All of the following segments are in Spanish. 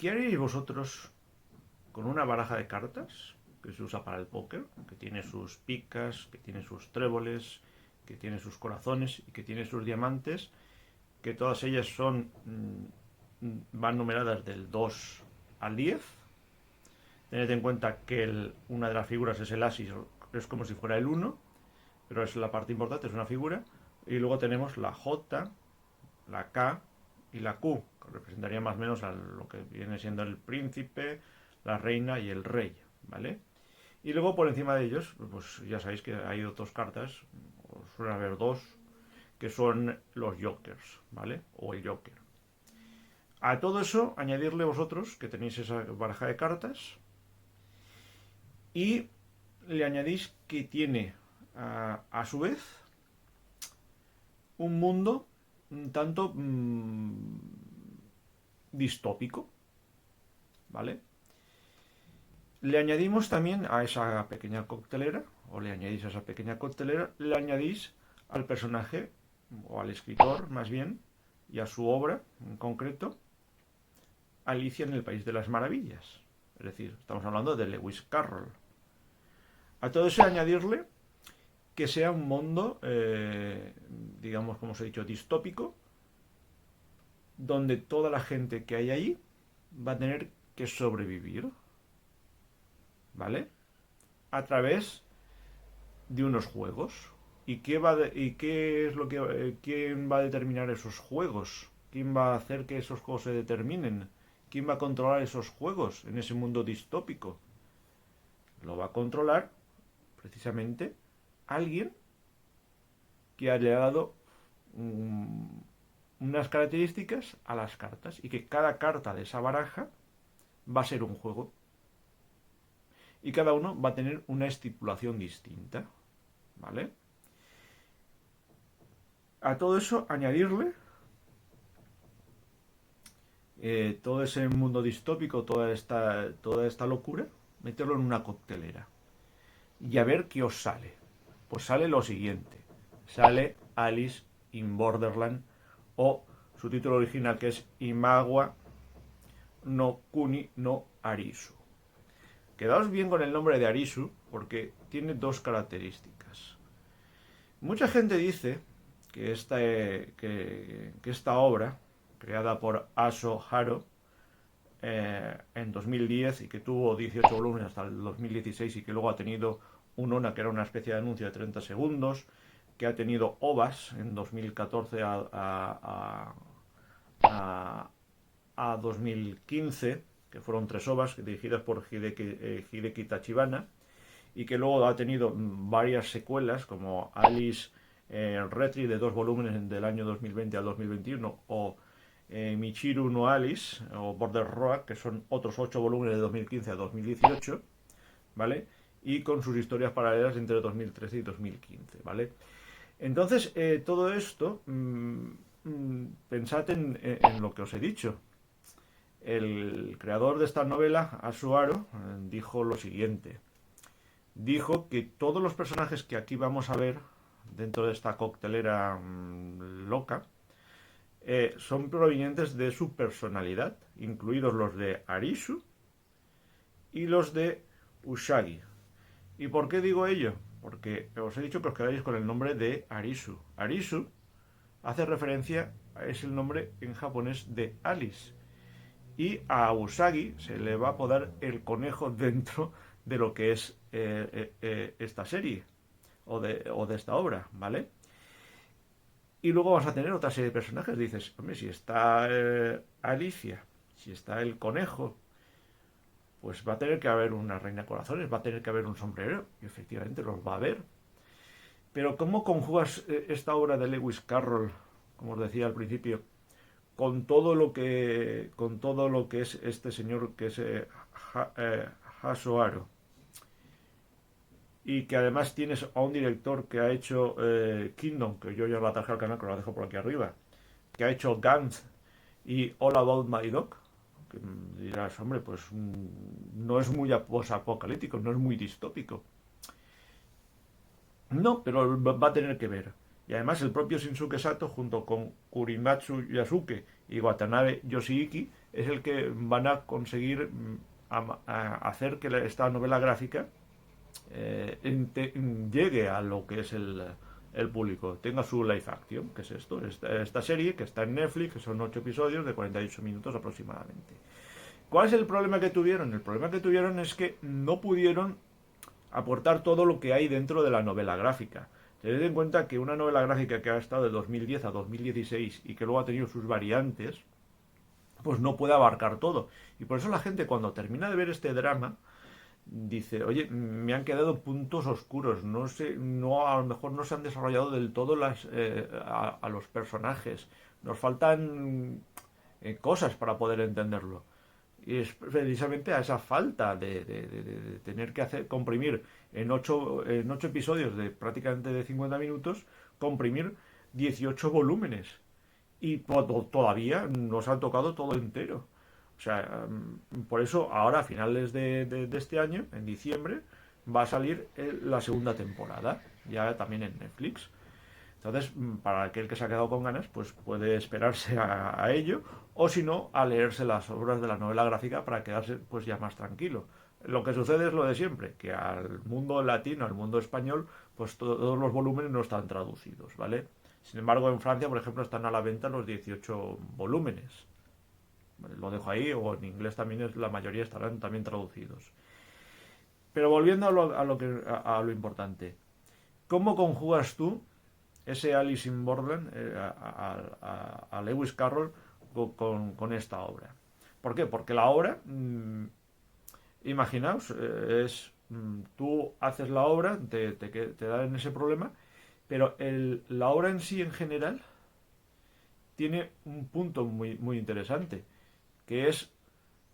¿Qué haréis vosotros con una baraja de cartas que se usa para el póker, que tiene sus picas, que tiene sus tréboles, que tiene sus corazones y que tiene sus diamantes, que todas ellas van numeradas del 2 al 10? Tened en cuenta que una de las figuras es el asis, es como si fuera el 1, pero es la parte importante, es una figura. Y luego tenemos la J, la K y la Q, que representaría más o menos a lo que viene siendo el príncipe, la reina y el rey, ¿vale? Y luego por encima de ellos, pues ya sabéis que hay dos cartas, o suelen haber dos, que son los jokers, ¿vale? O el joker. A todo eso, añadirle vosotros que tenéis esa baraja de cartas y le añadís que tiene a su vez un mundo un tanto distópico, ¿vale? Le añadimos también a esa pequeña coctelera, o le añadís a esa pequeña coctelera, le añadís al personaje, o al escritor más bien, y a su obra en concreto, Alicia en el País de las Maravillas. Es decir, estamos hablando de Lewis Carroll. A todo eso añadirle que sea un mundo, digamos, como os he dicho, distópico, donde toda la gente que hay ahí va a tener que sobrevivir, ¿vale? A través de unos juegos. ¿Y qué es lo que quién va a determinar esos juegos? ¿Quién va a hacer que esos juegos se determinen? ¿Quién va a controlar esos juegos en ese mundo distópico? Lo va a controlar precisamente alguien que le ha dado unas características a las cartas y que cada carta de esa baraja va a ser un juego y cada uno va a tener una estipulación distinta, ¿vale? A todo eso añadirle todo ese mundo distópico, toda esta locura, meterlo en una coctelera y a ver qué os sale. Pues sale lo siguiente, sale Alice in Borderland, o su título original, que es Imagua no Kuni no Arisu. Quedaos bien con el nombre de Arisu porque tiene dos características. Mucha gente dice que esta obra, creada por Aso Haro en 2010 y que tuvo 18 volúmenes hasta el 2016 y que luego ha tenido un ONA que era una especie de anuncio de 30 segundos, que ha tenido OVAs en 2014 a 2015, que fueron 3 OVAs dirigidas por Hideki Tachibana, y que luego ha tenido varias secuelas como Alice Retry de 2 volúmenes del año 2020 al 2021, o Michiru no Alice o Border Road, que son otros 8 volúmenes de 2015 a 2018, ¿vale? Y con sus historias paralelas entre 2013 y 2015, ¿vale? Entonces, todo esto, pensad en lo que os he dicho. El creador de esta novela, Asuaro, dijo lo siguiente. Dijo que todos los personajes que aquí vamos a ver dentro de esta coctelera loca son provenientes de su personalidad, incluidos los de Arisu y los de Usagi. ¿Y por qué digo ello? Porque os he dicho que os quedáis con el nombre de Arisu. Arisu hace referencia, es el nombre en japonés de Alice. Y a Usagi se le va a apodar el conejo dentro de lo que es esta serie o de esta obra, ¿vale? Y luego vas a tener otra serie de personajes. Dices, hombre, si está Alicia, si está el conejo, pues va a tener que haber una reina corazones, va a tener que haber un sombrero, y efectivamente los va a haber. Pero ¿cómo conjugas esta obra de Lewis Carroll, como os decía al principio, con todo lo que es este señor que es Haso Aro? Y que además tienes a un director que ha hecho Kingdom, que yo ya lo atajé al canal, que lo dejo por aquí arriba, que ha hecho Gantz y All About My Dog, que dirás, hombre, pues no es muy apocalíptico, no es muy distópico. No, pero va a tener que ver. Y además el propio Shinsuke Sato, junto con Kurimatsu Yasuke y Watanabe Yoshiki, es el que van a conseguir hacer que esta novela gráfica llegue a lo que es el público, tenga su live action, que es esto, esta serie que está en Netflix, que son 8 episodios de 48 minutos aproximadamente. ¿Cuál es el problema que tuvieron? El problema que tuvieron es que no pudieron aportar todo lo que hay dentro de la novela gráfica. Tened en cuenta que una novela gráfica que ha estado de 2010 a 2016 y que luego ha tenido sus variantes, pues no puede abarcar todo. Y por eso la gente cuando termina de ver este drama dice, oye, me han quedado puntos oscuros, no sé, no, a lo mejor no se han desarrollado del todo a los personajes, nos faltan cosas para poder entenderlo. Y es precisamente a esa falta de tener que comprimir en ocho episodios de prácticamente de 50 minutos, comprimir 18 volúmenes. Y todavía nos han tocado todo entero. O sea, por eso ahora a finales de este año, en diciembre, va a salir la segunda temporada, ya también en Netflix. Entonces, para aquel que se ha quedado con ganas, pues puede esperarse a ello, o si no, a leerse las obras de la novela gráfica para quedarse pues ya más tranquilo. Lo que sucede es lo de siempre, que al mundo latino, al mundo español, pues todos los volúmenes no están traducidos, ¿vale? Sin embargo, en Francia, por ejemplo, están a la venta los 18 volúmenes. Vale, lo dejo ahí, o en inglés también la mayoría estarán también traducidos. Pero volviendo a lo importante, ¿cómo conjugas tú ese Alice in Borderland a Lewis Carroll con esta obra? ¿Por qué? Porque la obra, imaginaos, tú haces la obra, te dan ese problema, pero la obra en sí, en general, tiene un punto muy, muy interesante, que es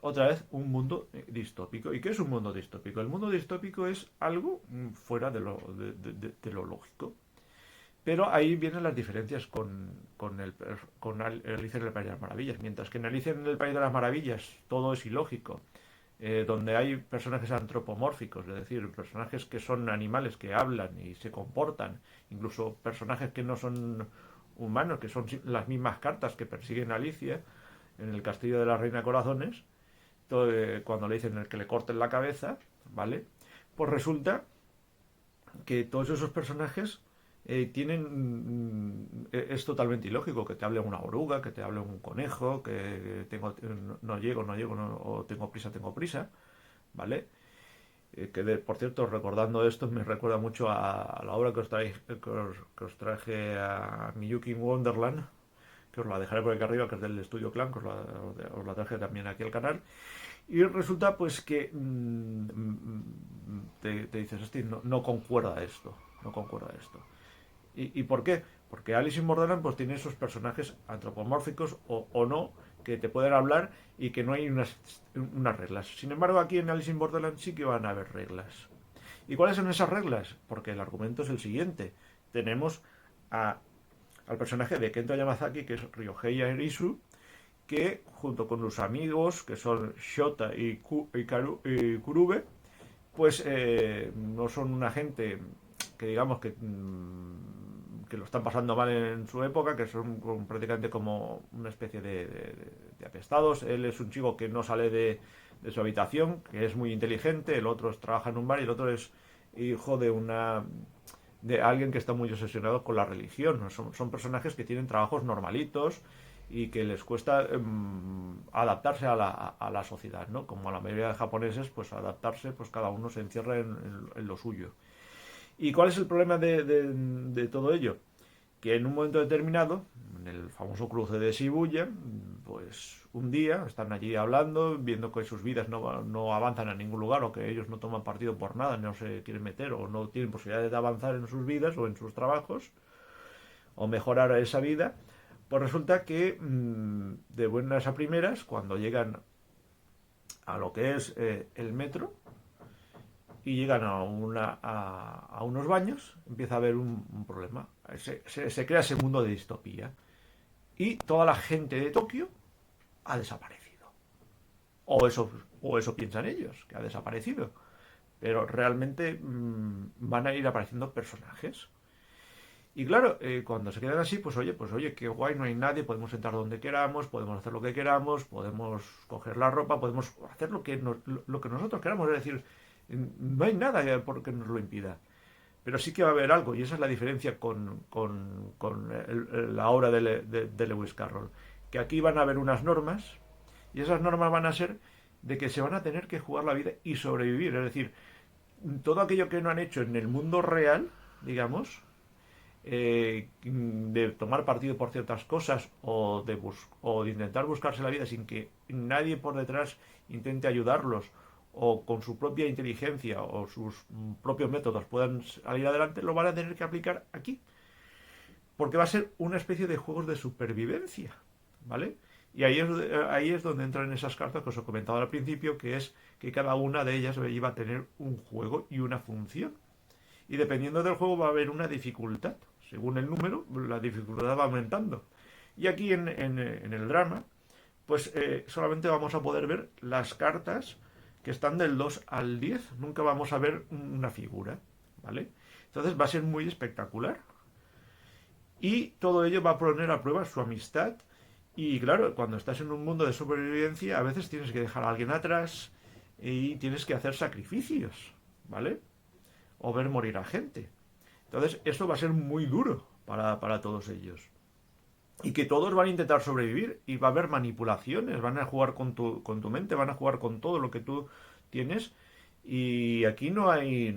otra vez un mundo distópico. ¿Y qué es un mundo distópico? El mundo distópico es algo fuera de lo lógico. Pero ahí vienen las diferencias con Alicia en el País de las Maravillas. Mientras que en Alicia en el País de las Maravillas todo es ilógico, donde hay personajes antropomórficos, es decir, personajes que son animales, que hablan y se comportan, incluso personajes que no son humanos, que son las mismas cartas que persiguen a Alicia en el castillo de la Reina Corazones, cuando le dicen que le corten la cabeza, ¿vale? Pues resulta que todos esos personajes es totalmente ilógico que te hable una oruga, que te hable un conejo, que no llego, o tengo prisa, ¿vale? Por cierto, recordando esto, me recuerda mucho a la obra que os traje a Miyuki Wonderland, que os la dejaré por aquí arriba, que es del Estudio Clan, que os la traje también aquí al canal. Y resulta pues que te dices, hostia, no concuerda esto, no concuerda esto. ¿Y por qué? Porque Alice in Borderland pues tiene esos personajes antropomórficos o no, que te pueden hablar y que no hay unas reglas. Sin embargo, aquí en Alice in Borderland sí que van a haber reglas. ¿Y cuáles son esas reglas? Porque el argumento es el siguiente. Tenemos al personaje de Kento Yamazaki, que es Ryohei Arisu, que junto con los amigos, que son Shota y Kurube, pues no son una gente que digamos que lo están pasando mal en su época, que son prácticamente como una especie de apestados. Él es un chico que no sale de su habitación, que es muy inteligente, el otro trabaja en un bar y el otro es hijo de alguien que está muy obsesionado con la religión. Son personajes que tienen trabajos normalitos y que les cuesta adaptarse a la sociedad, ¿no? Como a la mayoría de japoneses, pues adaptarse, pues cada uno se encierra en lo suyo. ¿Y cuál es el problema de todo ello? Que en un momento determinado, en el famoso cruce de Shibuya, pues un día están allí hablando, viendo que sus vidas no avanzan a ningún lugar o que ellos no toman partido por nada, no se quieren meter o no tienen posibilidades de avanzar en sus vidas o en sus trabajos o mejorar esa vida, pues resulta que de buenas a primeras, cuando llegan a lo que es el metro, y llegan a unos baños, empieza a haber un problema. Se crea ese mundo de distopía. Y toda la gente de Tokio ha desaparecido. O eso piensan ellos, que ha desaparecido. Pero realmente van a ir apareciendo personajes. Y claro, cuando se quedan así, pues oye, qué guay, no hay nadie, podemos entrar donde queramos, podemos hacer lo que queramos, podemos coger la ropa, podemos hacer lo que nosotros queramos, es decir, no hay nada que nos lo impida. Pero sí que va a haber algo, y esa es la diferencia con la obra de Lewis Carroll, que aquí van a haber unas normas, y esas normas van a ser de que se van a tener que jugar la vida y sobrevivir, es decir, todo aquello que no han hecho en el mundo real, digamos, de tomar partido por ciertas cosas o de intentar buscarse la vida sin que nadie por detrás intente ayudarlos o con su propia inteligencia o sus propios métodos puedan salir adelante, lo van a tener que aplicar aquí. Porque va a ser una especie de juegos de supervivencia, ¿vale? Y ahí es donde entran esas cartas que os he comentado al principio, que es que cada una de ellas iba a tener un juego y una función. Y dependiendo del juego va a haber una dificultad. Según el número, la dificultad va aumentando. Y aquí en el drama, pues solamente vamos a poder ver las cartas que están del 2 al 10. Nunca vamos a ver una figura, ¿vale? Entonces va a ser muy espectacular. Y todo ello va a poner a prueba su amistad. Y claro, cuando estás en un mundo de supervivencia, a veces tienes que dejar a alguien atrás y tienes que hacer sacrificios, ¿vale? O ver morir a gente. Entonces, eso va a ser muy duro para todos ellos. Y que todos van a intentar sobrevivir y va a haber manipulaciones, van a jugar con tu mente, van a jugar con todo lo que tú tienes. Y aquí no hay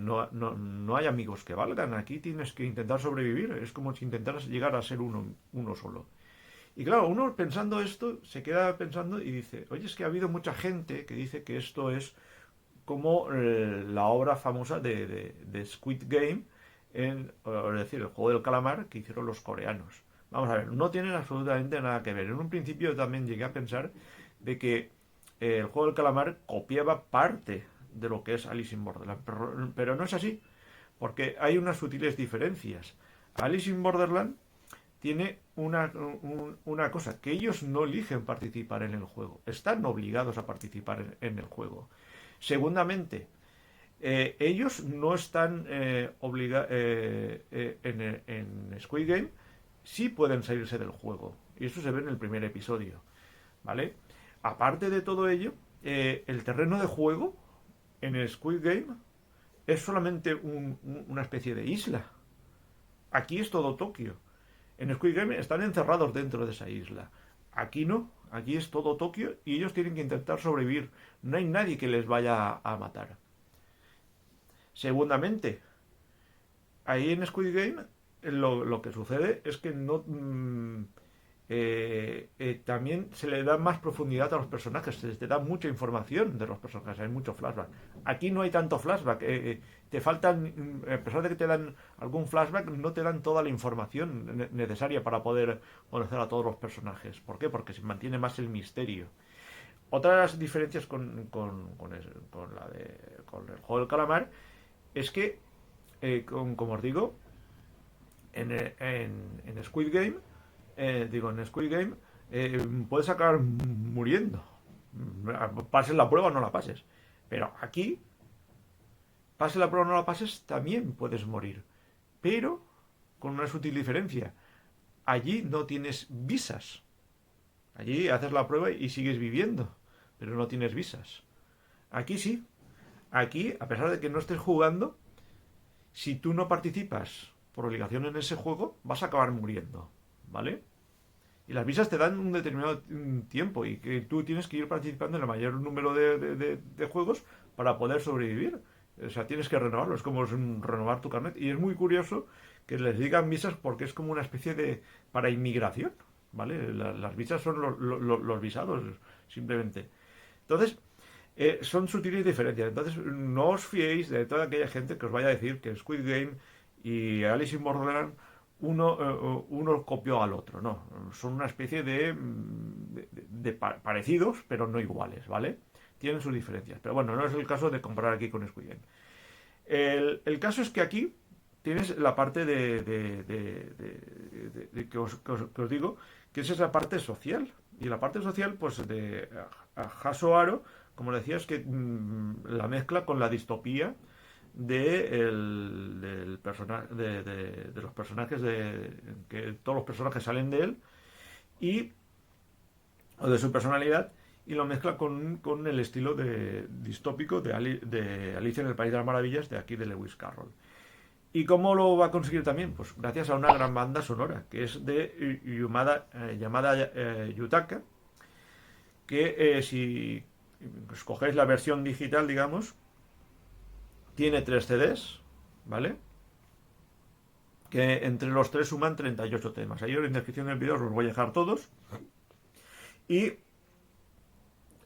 amigos que valgan, aquí tienes que intentar sobrevivir, es como si intentaras llegar a ser uno solo. Y claro, uno pensando esto, se queda pensando y dice, oye, es que ha habido mucha gente que dice que esto es como la obra famosa de Squid Game, es decir, el juego del calamar que hicieron los coreanos. Vamos a ver, no tienen absolutamente nada que ver. En un principio también llegué a pensar de que el juego del calamar copiaba parte de lo que es Alice in Borderland, pero no es así, porque hay unas sutiles diferencias. Alice in Borderland tiene una cosa, que ellos no eligen participar en el juego, están obligados a participar en el juego. Segundamente, ellos no están obligados en Squid Game, sí pueden salirse del juego. Y eso se ve en el primer episodio, ¿vale? Aparte de todo ello, el terreno de juego en el Squid Game es solamente una especie de isla. Aquí es todo Tokio. En Squid Game están encerrados dentro de esa isla. Aquí no, aquí es todo Tokio y ellos tienen que intentar sobrevivir. No hay nadie que les vaya a matar. Segundamente, ahí en Squid Game lo que sucede es que no también se le da más profundidad a los personajes, se les da mucha información de los personajes, hay mucho flashback. Aquí no hay tanto flashback, te faltan, a pesar de que te dan algún flashback, no te dan toda la información necesaria para poder conocer a todos los personajes. ¿Por qué? Porque se mantiene más el misterio. Otra de las diferencias con el juego del calamar es que, como os digo, en Squid Game, en Squid Game, puedes acabar muriendo. Pases la prueba o no la pases. Pero aquí, pases la prueba o no la pases, también puedes morir. Pero con una sutil diferencia. Allí no tienes visas. Allí haces la prueba y sigues viviendo. Pero no tienes visas. Aquí sí. Aquí, a pesar de que no estés jugando, si tú no participas por obligación en ese juego, vas a acabar muriendo, ¿vale? Y las visas te dan un determinado tiempo y que tú tienes que ir participando en el mayor número de juegos para poder sobrevivir. O sea, tienes que renovarlo, es como renovar tu carnet. Y es muy curioso que les digan visas porque es como una especie de para inmigración, ¿vale? Las visas son los visados, simplemente. Entonces, son sutiles diferencias. Entonces, no os fiéis de toda aquella gente que os vaya a decir que Squid Game y Alice in Borderland uno copió al otro. No, son una especie de parecidos, pero no iguales, ¿vale? Tienen sus diferencias. Pero bueno, no es el caso de comparar aquí con Squid Game. El caso es que aquí tienes la parte que os digo, que es esa parte social. Y la parte social, pues de Haso Aro, como decía, es que la mezcla con la distopía de los personajes que todos los personajes salen de él y o de su personalidad y lo mezcla con el estilo distópico de Alicia en el País de las Maravillas de aquí de Lewis Carroll. ¿Y cómo lo va a conseguir también? Pues gracias a una gran banda sonora que es de llamada Yutaka, que si escogéis la versión digital, digamos, tiene 3 CDs, ¿vale? Que entre los tres suman 38 temas. Ahí en la descripción del vídeo os los voy a dejar todos. Y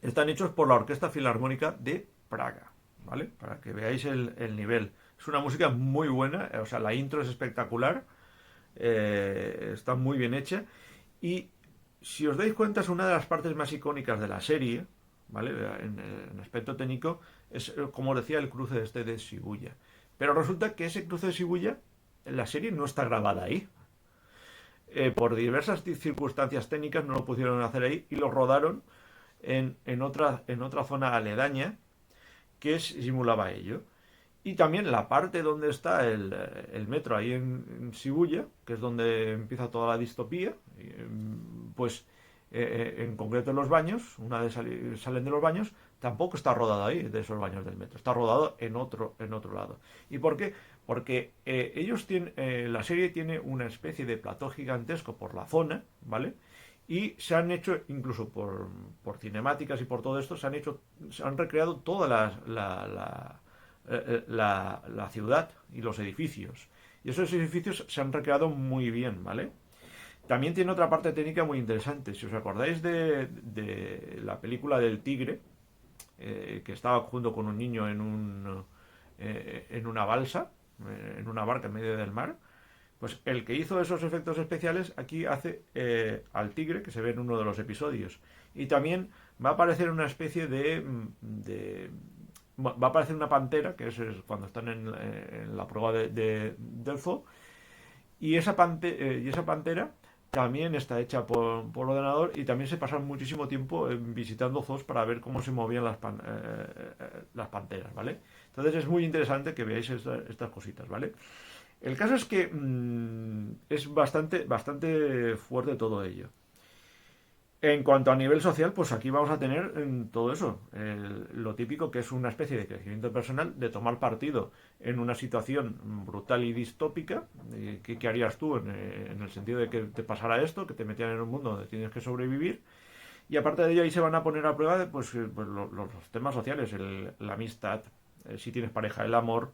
están hechos por la Orquesta Filarmónica de Praga, ¿vale? Para que veáis el nivel. Es una música muy buena, o sea, la intro es espectacular, está muy bien hecha. Y si os dais cuenta, es una de las partes más icónicas de la serie, ¿vale? En aspecto técnico, es, como decía, el cruce de Shibuya. Pero resulta que ese cruce de Shibuya, la serie no está grabada ahí. Por diversas circunstancias técnicas no lo pudieron hacer ahí y lo rodaron en otra zona aledaña que simulaba ello. Y también la parte donde está el metro, ahí en Shibuya, que es donde empieza toda la distopía, pues en concreto en los baños, una vez salen de los baños, tampoco está rodado ahí, de esos baños del metro, está rodado en otro lado. ¿Y por qué? Porque ellos tienen, la serie tiene una especie de plató gigantesco por la zona, ¿vale? Y se han hecho, incluso por cinemáticas y por todo esto, se han recreado toda la ciudad y los edificios. Y esos edificios se han recreado muy bien, ¿vale? También tiene otra parte técnica muy interesante. Si os acordáis de la película del tigre, que estaba junto con un niño en una balsa, en una barca en medio del mar, pues el que hizo esos efectos especiales aquí hace al tigre, que se ve en uno de los episodios. Y también va a aparecer una especie va a aparecer una pantera, que es cuando están en la prueba del zoo, y esa pantera también está hecha por ordenador y también se pasan muchísimo tiempo visitando zoos para ver cómo se movían las panteras, ¿vale? Entonces es muy interesante que veáis estas cositas, ¿vale? El caso es que es bastante fuerte todo ello. En cuanto a nivel social, pues aquí vamos a tener todo eso, lo típico que es una especie de crecimiento personal, de tomar partido en una situación brutal y distópica. ¿Qué harías tú en el sentido de que te pasara esto, que te metieran en un mundo donde tienes que sobrevivir? Y aparte de ello, ahí se van a poner a prueba pues los temas sociales, la amistad, si tienes pareja, el amor,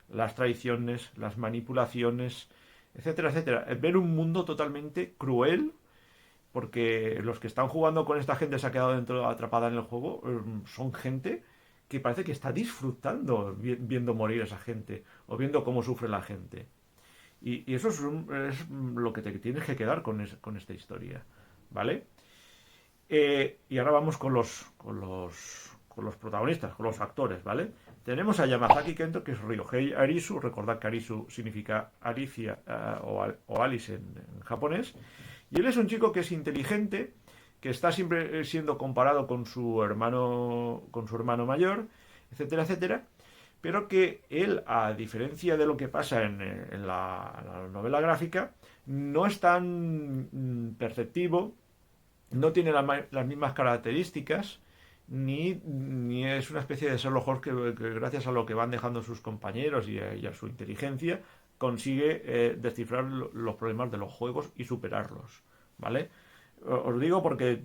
las traiciones, las manipulaciones, etcétera, etcétera. Ver un mundo totalmente cruel, porque los que están jugando con esta gente se ha quedado atrapada en el juego, son gente que parece que está disfrutando viendo morir a esa gente o viendo cómo sufre la gente. Y eso es lo que te tienes que quedar con esta historia, ¿vale? Y ahora vamos con los protagonistas, con los actores, ¿vale? Tenemos a Yamazaki Kento, que es Ryohei Arisu. Recordad que Arisu significa Alicia o Alice en japonés. Y él es un chico que es inteligente, que está siempre siendo comparado con su hermano mayor, etcétera, etcétera, pero que él, a diferencia de lo que pasa en la novela gráfica, no es tan perceptivo, no tiene las mismas características, ni es una especie de Sherlock Holmes que gracias a lo que van dejando sus compañeros y a su inteligencia, consigue descifrar los problemas de los juegos y superarlos, ¿vale? Os digo porque,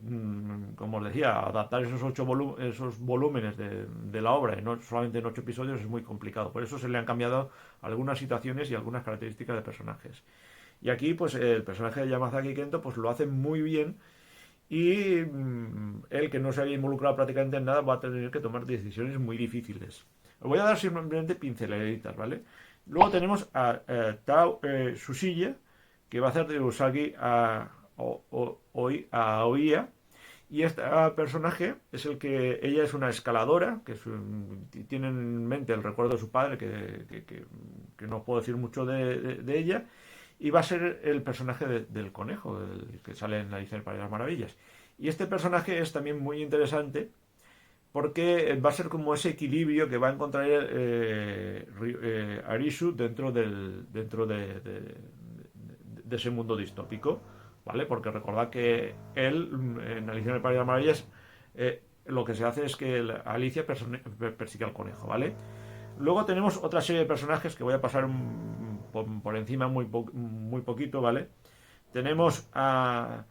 como os decía, adaptar esos volúmenes de la obra solamente en 8 episodios es muy complicado. Por eso se le han cambiado algunas situaciones y algunas características de personajes. Y aquí, pues, el personaje de Yamazaki Kento, pues lo hace muy bien. Y él, que no se había involucrado prácticamente en nada, va a tener que tomar decisiones muy difíciles. Os voy a dar simplemente pinceladitas, ¿vale? Luego tenemos a Tao Tsuchiya, que va a hacer de Usagi a Aoiya. Y este personaje es ella es una escaladora, tiene en mente el recuerdo de su padre, que no puedo decir mucho de ella, y va a ser el personaje del conejo, que sale en Alicia en el País de las Maravillas. Y este personaje es también muy interesante porque va a ser como ese equilibrio que va a encontrar Arishu de ese mundo distópico, ¿vale? Porque recordad que él, en Alicia en el País de las Maravillas, lo que se hace es que Alicia persigue al conejo, ¿vale? Luego tenemos otra serie de personajes que voy a pasar por encima muy poquito, ¿vale? Tenemos a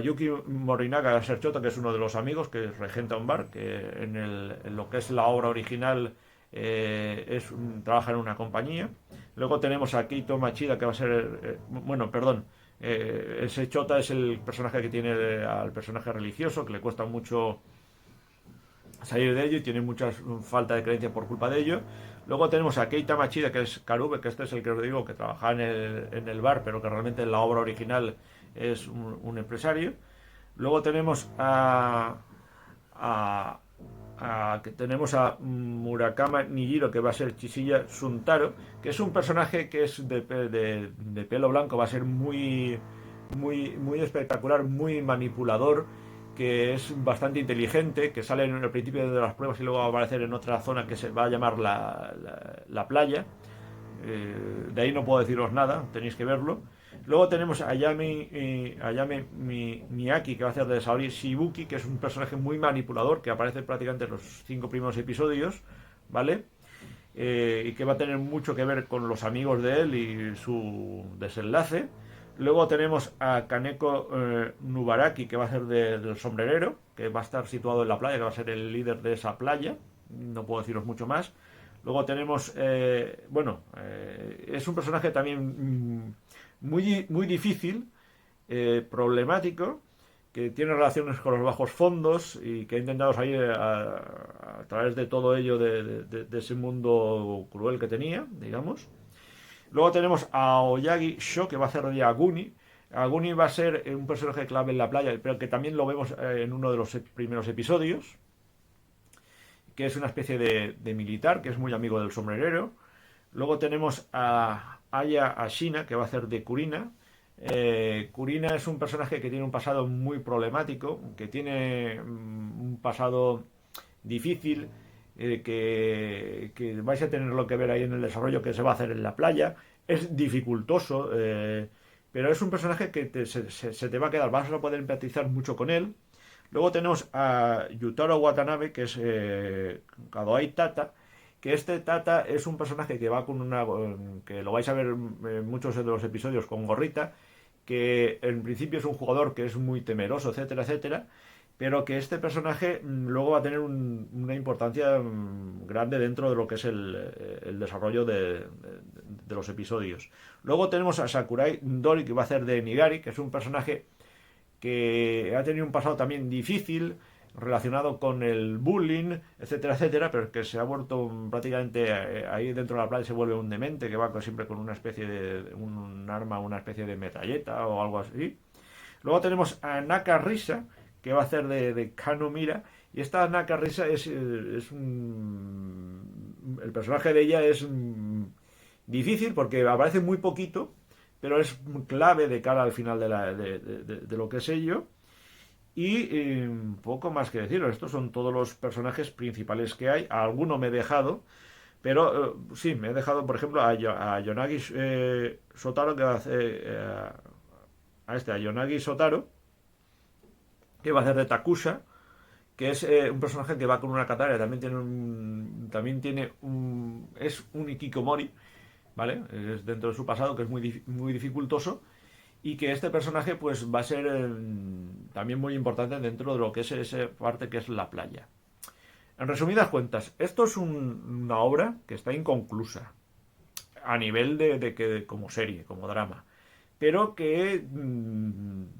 Yuki Morinaga Serchota, que es uno de los amigos, que regenta un bar, que en lo que es la obra original trabaja en una compañía. Luego tenemos a Keito Machida, que va a ser, bueno, perdón, ese Chota es el personaje que tiene al personaje religioso, que le cuesta mucho salir de ello y tiene mucha falta de creencia por culpa de ello. Luego tenemos a Keita Machida, que es Karube, que este es el que os digo que trabaja en el bar, pero que realmente en la obra original es un empresario. Luego tenemos tenemos a Murakama Nijiro, que va a ser Chisilla Suntaro, que es un personaje que es de pelo blanco, va a ser muy espectacular, muy manipulador, que es bastante inteligente, que sale en el principio de las pruebas y luego va a aparecer en otra zona que se va a llamar la playa. De ahí no puedo deciros nada, tenéis que verlo. Luego tenemos a Ayame Miyaki, que va a hacer de Saori Shibuki, que es un personaje muy manipulador, que aparece prácticamente en los 5 primeros episodios, ¿vale? Y que va a tener mucho que ver con los amigos de él y su desenlace. Luego tenemos a Kaneko Nubaraki, que va a ser del sombrerero, que va a estar situado en la playa, que va a ser el líder de esa playa. No puedo deciros mucho más. Luego tenemos, es un personaje también muy difícil, problemático, que tiene relaciones con los bajos fondos y que ha intentado salir a través de todo ello de ese mundo cruel que tenía, digamos. Luego tenemos a Oyagi Sho, que va a hacer de Aguni. Aguni va a ser un personaje clave en la playa, pero que también lo vemos en uno de los primeros episodios, que es una especie de militar, que es muy amigo del sombrerero. Luego tenemos a Aya Ashina, que va a hacer de Kurina. Kurina es un personaje que tiene un pasado muy problemático, que tiene un pasado difícil, que vais a tenerlo que ver ahí en el desarrollo que se va a hacer en la playa. Es dificultoso, pero es un personaje que se te va a quedar, vas a poder empatizar mucho con él. Luego tenemos a Yutaro Watanabe, que es Kadoai Tata, que este Tata es un personaje que va con que lo vais a ver en muchos de los episodios con gorrita, que en principio es un jugador que es muy temeroso, etcétera, etcétera, pero que este personaje luego va a tener una importancia grande dentro de lo que es el desarrollo de los episodios. Luego tenemos a Sakurai Dori, que va a hacer de Nigari, que es un personaje que ha tenido un pasado también difícil, relacionado con el bullying, etcétera, etcétera, pero que se ha vuelto prácticamente ahí dentro de la playa, se vuelve un demente que va siempre con una especie de un arma, una especie de metralleta o algo así. Luego tenemos a Naka Risa, que va a hacer de Kano Mira, y esta Naka Risa el personaje de ella es difícil porque aparece muy poquito, pero es clave de cara al final de lo que es ello. Y poco más que decir, estos son todos los personajes principales que hay. A alguno me he dejado, pero sí, me he dejado, por ejemplo, a Yonagi Sotaro, que va a hacer a Yonagi Sotaro, que va a hacer de Takusha, que es un personaje que va con una katana, también tiene es un Ikikomori, ¿vale? Es dentro de su pasado, que es muy dificultoso, y que este personaje pues va a ser también muy importante dentro de lo que es esa parte que es la playa. En resumidas cuentas, esto es una obra que está inconclusa a nivel de que como serie, como drama, pero que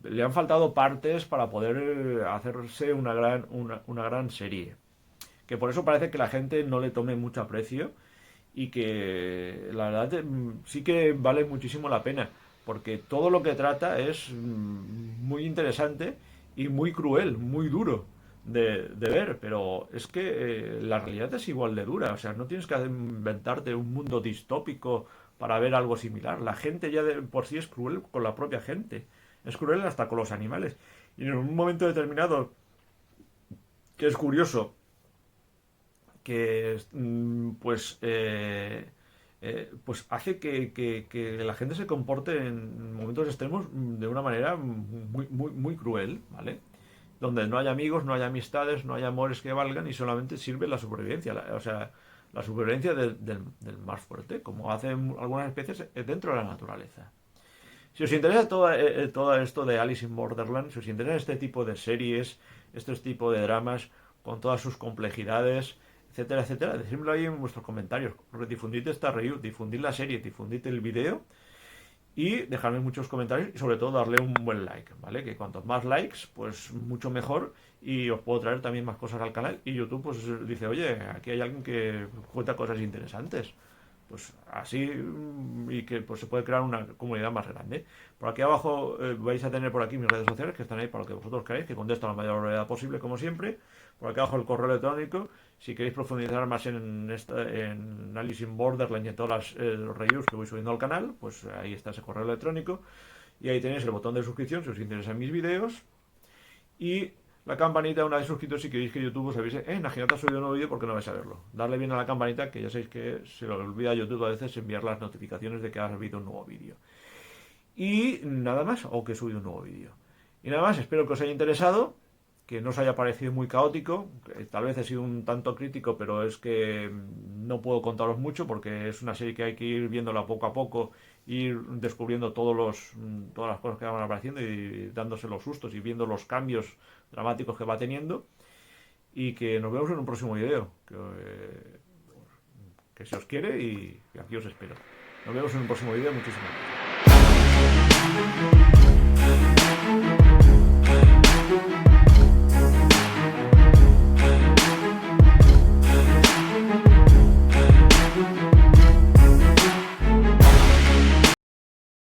le han faltado partes para poder hacerse una gran serie. Que por eso parece que la gente no le tome mucho aprecio y que la verdad sí que vale muchísimo la pena, porque todo lo que trata es muy interesante y muy cruel, muy duro de ver, pero es que la realidad es igual de dura, o sea, no tienes que inventarte un mundo distópico para ver algo similar. La gente ya de por sí es cruel con la propia gente, es cruel hasta con los animales. Y en un momento determinado que es curioso que pues hace que la gente se comporte en momentos extremos de una manera muy cruel, ¿vale? Donde no hay amigos, no hay amistades, no hay amores que valgan y solamente sirve la supervivencia, o sea, la supervivencia del más fuerte, como hacen algunas especies dentro de la naturaleza. Si os interesa todo esto de Alice in Borderland, si os interesa este tipo de series, este tipo de dramas, con todas sus complejidades, etcétera, etcétera, decídmelo ahí en vuestros comentarios. Difundid esta review, difundid la serie, difundid el vídeo y dejadme muchos comentarios y sobre todo darle un buen like, ¿vale? Que cuantos más likes, pues mucho mejor y os puedo traer también más cosas al canal y YouTube pues dice, oye, aquí hay alguien que cuenta cosas interesantes. Pues así y que pues se puede crear una comunidad más grande. Por aquí abajo vais a tener por aquí mis redes sociales que están ahí para lo que vosotros queráis, que contesto a la mayor brevedad posible como siempre. Por aquí abajo el correo electrónico. Si queréis profundizar más en Alice in Borderland y en todas las reviews que voy subiendo al canal, pues ahí está ese correo electrónico. Y ahí tenéis el botón de suscripción si os interesan mis vídeos. Y la campanita una vez suscritos si queréis que YouTube os avise, Naginata ha subido un nuevo vídeo porque no vais a verlo. Darle bien a la campanita, que ya sabéis que se lo olvida a YouTube a veces enviar las notificaciones de que ha habido un nuevo vídeo. Y nada más, o que he subido un nuevo vídeo. Y nada más, espero que os haya interesado, que no os haya parecido muy caótico, tal vez he sido un tanto crítico, pero es que no puedo contaros mucho porque es una serie que hay que ir viéndola poco a poco, ir descubriendo todas las cosas que van apareciendo y dándose los sustos y viendo los cambios dramáticos que va teniendo. Y que nos vemos en un próximo video, que se os quiere y aquí os espero. Nos vemos en un próximo video, muchísimas gracias.